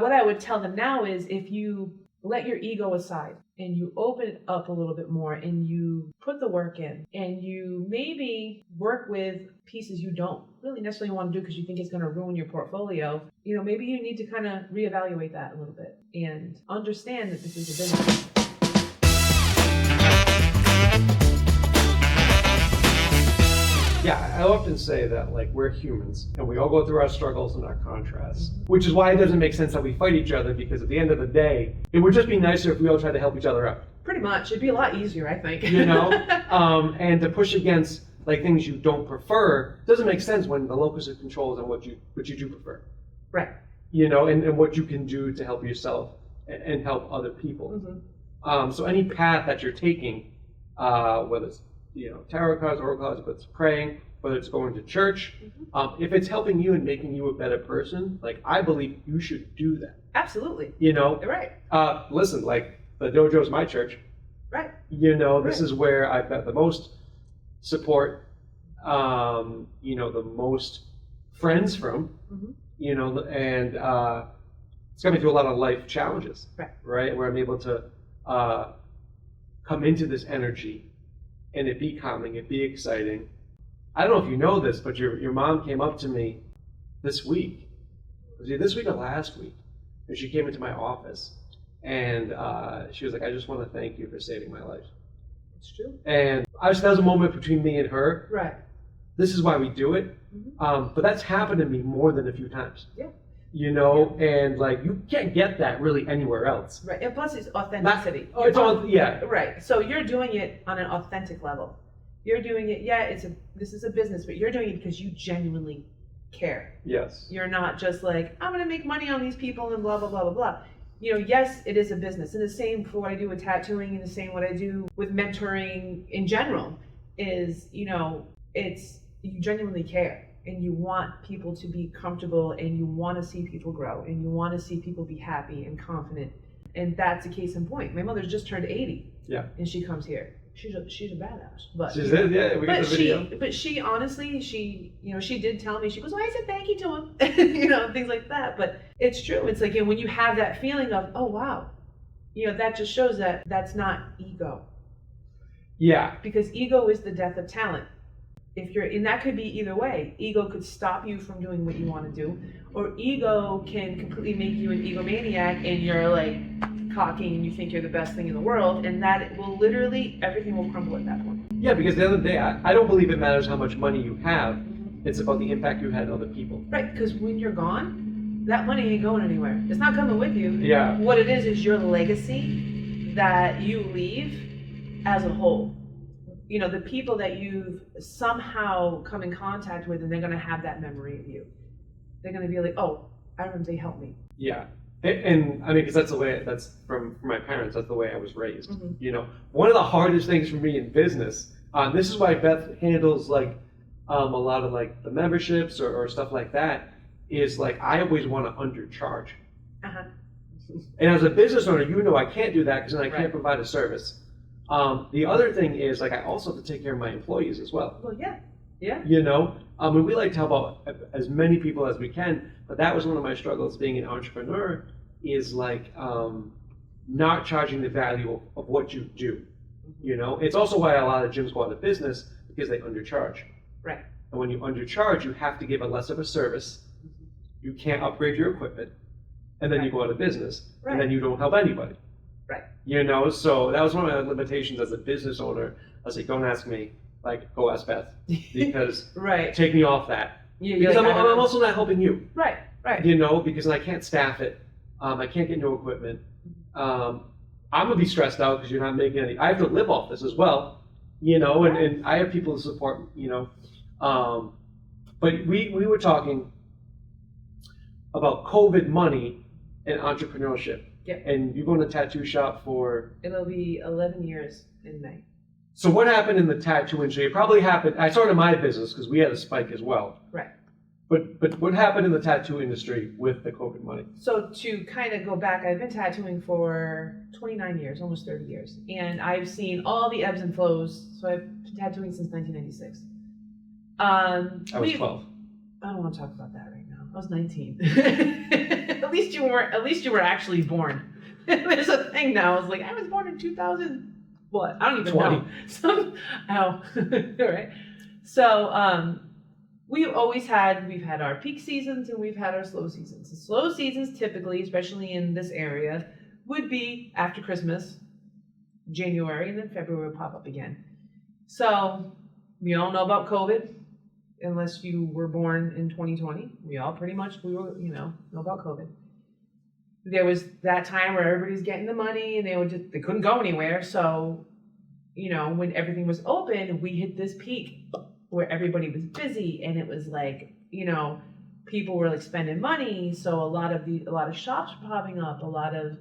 what I would tell them now is if you let your ego aside and you open it up a little bit more and you put the work in and you maybe work with pieces you don't really necessarily want to do because you think it's going to ruin your portfolio, maybe you need to kind of reevaluate that a little bit and understand that this is a business. Yeah, I often say that like we're humans and we all go through our struggles and our contrasts, which is why it doesn't make sense that we fight each other, because at the end of the day, it would just be nicer if we all tried to help each other out. Pretty much. It'd be a lot easier, I think. And to push against like things you don't prefer doesn't make sense when the locus of control is on what you do prefer. Right. And what you can do to help yourself and help other people. So any path that you're taking, whether it's tarot cards, oracle cards, whether it's praying, whether it's going to church, if it's helping you and making you a better person, like I believe you should do that. Absolutely. You're right. Listen, like the dojo is my church. Right. This is where I've got the most support, the most friends from, and it's got me through a lot of life challenges, right? Where I'm able to come into this energy and it be calming, it be exciting. I don't know if you know this, but your mom came up to me this week. Was it this week or last week? And she came into my office and she was like, I just want to thank you for saving my life. It's true. And that was a moment between me and her. Right. This is why we do it. But that's happened to me more than a few times. Yeah. And like you can't get that really anywhere else. Right. And plus it's authenticity. Yeah. Right. So you're doing it on an authentic level. You're doing it, this is a business, but you're doing it because you genuinely care. Yes. You're not just like, I'm gonna make money on these people and blah blah blah blah blah. Yes, it is a business. And the same for what I do with tattooing and the same what I do with mentoring in general is, it's you genuinely care. And you want people to be comfortable and you want to see people grow and you want to see people be happy and confident. And that's a case in point. My mother's just turned 80. Yeah. And she comes here. She's a badass. But we got the video. But she honestly, she did tell me, she goes, I said thank you to him. Things like that. But it's true. It's like when you have that feeling of, oh wow, that just shows that that's not ego. Yeah. Because ego is the death of talent. And that could be either way. Ego could stop you from doing what you want to do, or ego can completely make you an egomaniac and you're like cocky and you think you're the best thing in the world, and that will literally, everything will crumble at that point. Yeah, because at the end of the day, I don't believe it matters how much money you have. It's about the impact you had on other people. Right, because when you're gone, that money ain't going anywhere. It's not coming with you. Yeah. What it is your legacy that you leave as a whole. The people that you've somehow come in contact with, and they're going to have that memory of you. They're going to be like, oh, I remember they helped me. Yeah. And I mean, because that's from my parents, that's the way I was raised. One of the hardest things for me in business, this is why Beth handles like a lot of like the memberships or stuff like that, is like I always want to undercharge. And as a business owner, I can't do that because then I can't provide a service. The other thing is, like, I also have to take care of my employees as well. Well, yeah. We like to help out as many people as we can, but that was one of my struggles being an entrepreneur, is like not charging the value of what you do. It's also why a lot of gyms go out of business, because they undercharge. Right. And when you undercharge, you have to give a less of a service. You can't upgrade your equipment, and then you go out of business, and then you don't help anybody. Right. So that was one of my limitations as a business owner. I was like, don't ask me, like, go ask Beth, because take me off that. Because I'm also not helping you. Right. Because I can't staff it. I can't get new equipment. I'm gonna be stressed out because you're not making any. I have to live off this as well, and I have people to support, but we were talking about COVID money and entrepreneurship. Yep. And you've owned a tattoo shop for? It'll be 11 years in May. So what happened in the tattoo industry? It probably happened, I started my business because we had a spike as well. Right. But what happened in the tattoo industry with the COVID money? So to kind of go back, I've been tattooing for 29 years, almost 30 years. And I've seen all the ebbs and flows. So I've been tattooing since 1996. I was 12. I don't want to talk about that right now. I was 19. least you were actually born. There's a thing now. It's like, I was born in 2000, what? I don't even 20. know. All right. So, we've had our peak seasons and we've had our slow seasons. The slow seasons typically, especially in this area, would be after Christmas, January, and then February will pop up again. So we all know about COVID, unless you were born in 2020. We all know about COVID. There was that time where everybody's getting the money and they couldn't go anywhere. So, when everything was open, we hit this peak where everybody was busy and it was like, people were like spending money. So a lot of shops were popping up, a lot of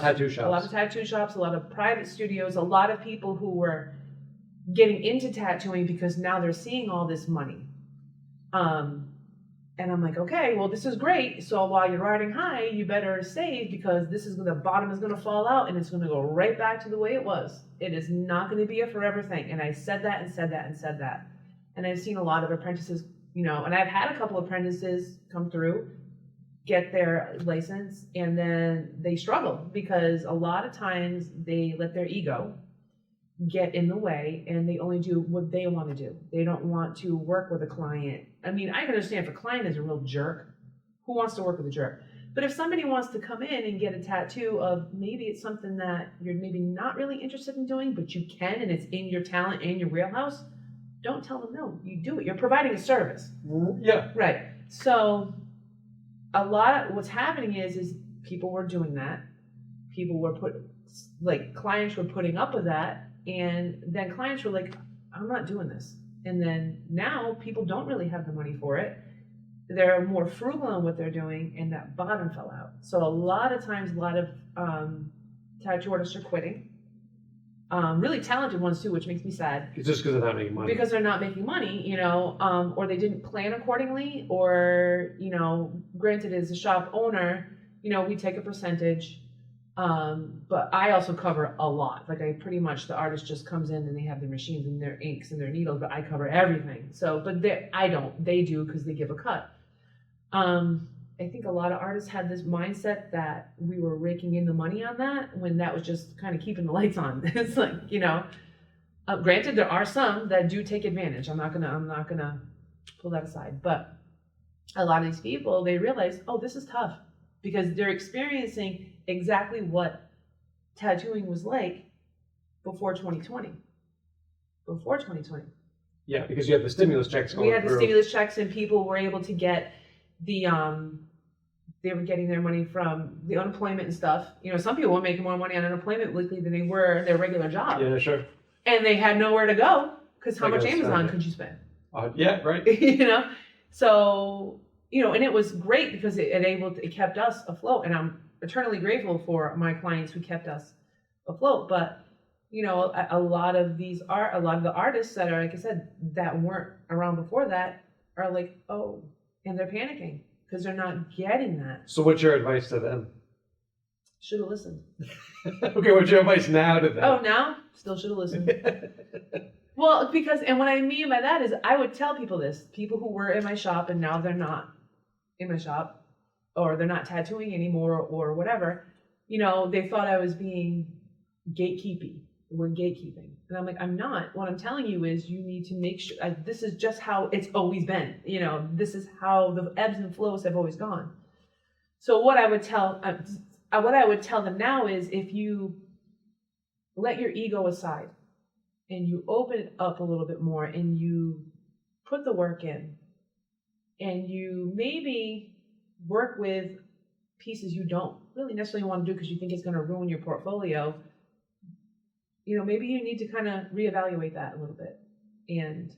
tattoo shops, a lot of private studios, a lot of people who were getting into tattooing because now they're seeing all this money. And I'm like, okay, well, this is great. So while you're riding high, you better save because the bottom is going to fall out and it's going to go right back to the way it was. It is not going to be a forever thing. And I said that and said that and said that. And I've seen a lot of apprentices, and I've had a couple of apprentices come through, get their license, and then they struggle because a lot of times they let their ego get in the way and they only do what they want to do. They don't want to work with a client. I mean, I can understand if a client is a real jerk, who wants to work with a jerk? But if somebody wants to come in and get a tattoo of maybe it's something that you're maybe not really interested in doing, but you can and it's in your talent and your wheelhouse, don't tell them no. You do it. You're providing a service. Yeah. Right. So a lot of what's happening is people were doing that. Clients were putting up with that. And then clients were like, I'm not doing this. And then now people don't really have the money for it. They're more frugal on what they're doing, and that bottom fell out. So a lot of times, tattoo artists are quitting. Really talented ones too, which makes me sad. It's just because they're not making money. Because they're not making money, or they didn't plan accordingly, or, granted as a shop owner, we take a percentage. But I also cover a lot. Like the artist just comes in and they have their machines and their inks and their needles, but I cover everything. So, but I don't, they do because they give a cut. I think a lot of artists had this mindset that we were raking in the money on that when that was just kind of keeping the lights on. It's like, granted there are some that do take advantage. I'm not gonna pull that aside, but a lot of these people, they realize, oh, this is tough because they're experiencing exactly what tattooing was like before 2020. Yeah, because you had the stimulus checks going through. We had the through. stimulus checks and people were able to get they were getting their money from the unemployment and stuff. Some people were making more money on unemployment weekly than they were their regular job. Yeah, sure. And they had nowhere to go because how much Amazon could you spend? Yeah, right. So, and it was great because it kept us afloat, and I'm eternally grateful for my clients who kept us afloat. But a lot of the artists that are, like I said, that weren't around before that are like, oh, and they're panicking because they're not getting that. So what's your advice to them? Should have listened. Okay, what's your advice now to them? Oh, now? Still should have listened. Well, and what I mean by that is I would tell people this, people who were in my shop and now they're not in my shop, or they're not tattooing anymore or whatever, they thought I was being gatekeeping. We're gatekeeping. And I'm like, I'm not. What I'm telling you is you need to make sure, this is just how it's always been. This is how the ebbs and flows have always gone. So what I would tell them now is if you let your ego aside and you open it up a little bit more and you put the work in and you maybe work with pieces you don't really necessarily want to do because you think it's going to ruin your portfolio, maybe you need to kind of reevaluate that a little bit and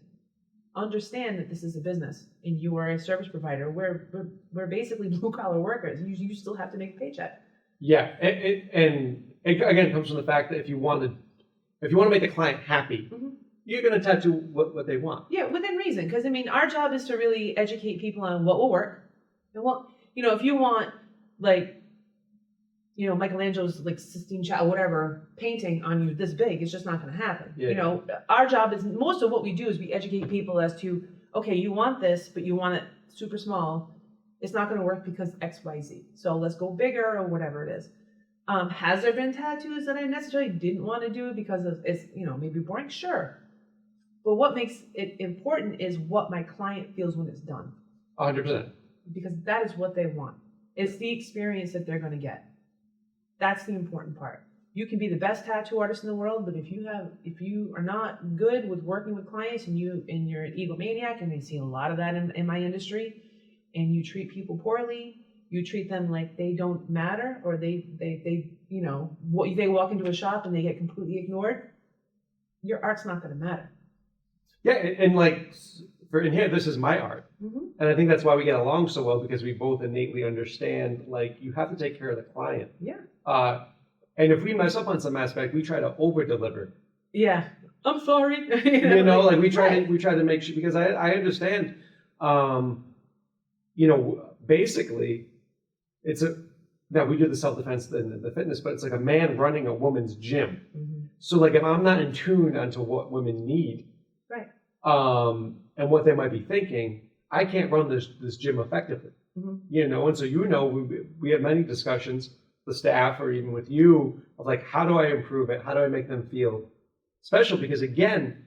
understand that this is a business and you are a service provider. We're basically blue collar workers. You still have to make a paycheck. Yeah, and it again comes from the fact that if you want to make the client happy, mm-hmm. you're going to tattoo what they want. Yeah, within reason. Because our job is to really educate people on what will work. And if you want Michelangelo's Sistine Chapel, whatever, painting on you this big, it's just not going to happen. Yeah. Our job is, most of what we do is we educate people as to, okay, you want this, but you want it super small. It's not going to work because XYZ. So let's go bigger or whatever it is. Has there been tattoos that I necessarily didn't want to do because of it's, maybe boring? Sure. But what makes it important is what my client feels when it's done. 100%. Because that is what they want. It's the experience that they're going to get. That's the important part. You can be the best tattoo artist in the world, but if you are not good with working with clients and you're an egomaniac, and I see a lot of that in my industry, and you treat people poorly, you treat them like they don't matter, or they walk into a shop and they get completely ignored, your art's not going to matter. Yeah, and like in here, this is my art. Mm-hmm. And I think that's why we get along so well, because we both innately understand, like, you have to take care of the client. Yeah. And if we mess up on some aspect, we try to over deliver. Yeah. I'm sorry. Like we try to make sure, because I understand, basically now we do the self-defense and the fitness, but it's like a man running a woman's gym. Mm-hmm. So like if I'm not in tune onto what women need, right, and what they might be thinking, I can't run this gym effectively. Mm-hmm. And so we have many discussions, the staff or even with you, of like, how do I improve it? How do I make them feel special? Because again,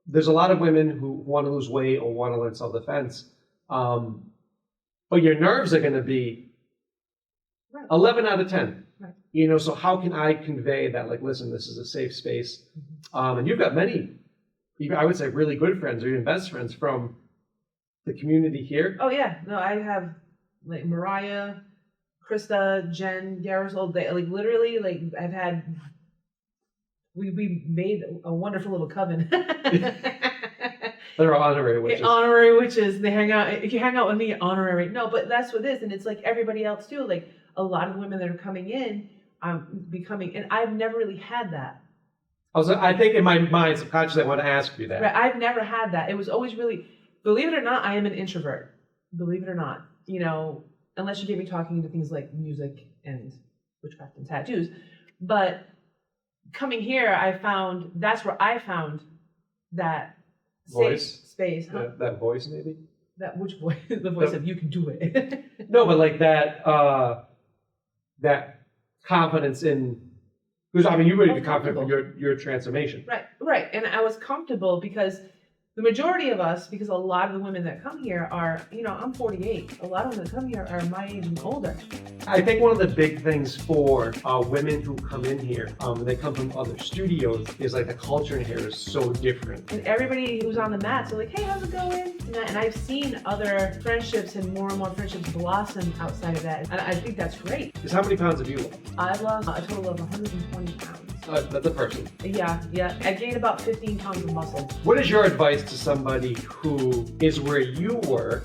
there's a lot of women who want to lose weight or want to learn self-defense, but your nerves are going to be 11 out of 10. Right. So how can I convey that, like, listen, this is a safe space? Mm-hmm. And you've got many, I would say, really good friends or even best friends from the community here. Oh yeah, no, I have like Mariah, Krista, Jen, Garisol. They like literally like I've had. We made a wonderful little coven. They're honorary witches. Honorary witches. They hang out. If you hang out with me, honorary. No, but that's what it is, and it's like everybody else too. Like a lot of the women that are coming in, becoming, and I've never really had that. I think in my mind, subconsciously, I want to ask you that. Right, I've never had that. It was always really, believe it or not, I am an introvert. Believe it or not, unless you get me talking into things like music and witchcraft and tattoos. But coming here, that's where I found that voice safe space. Huh? That voice, maybe. Which voice? The voice of you can do it. No, but like that confidence in. Because you really be confident with your transformation. Right. And I was comfortable because the majority of us, because a lot of the women that come here are, I'm 48. A lot of them that come here are my age and older. I think one of the big things for women who come in here, they come from other studios, is like the culture in here is so different. And everybody who's on the mats are like, hey, how's it going? And I've seen other friendships and more friendships blossom outside of that. And I think that's great. Because how many pounds have you lost? I've lost a total of 120 pounds. That's a person. Yeah. I gained about 15 pounds of muscle. What is your advice to somebody who is where you were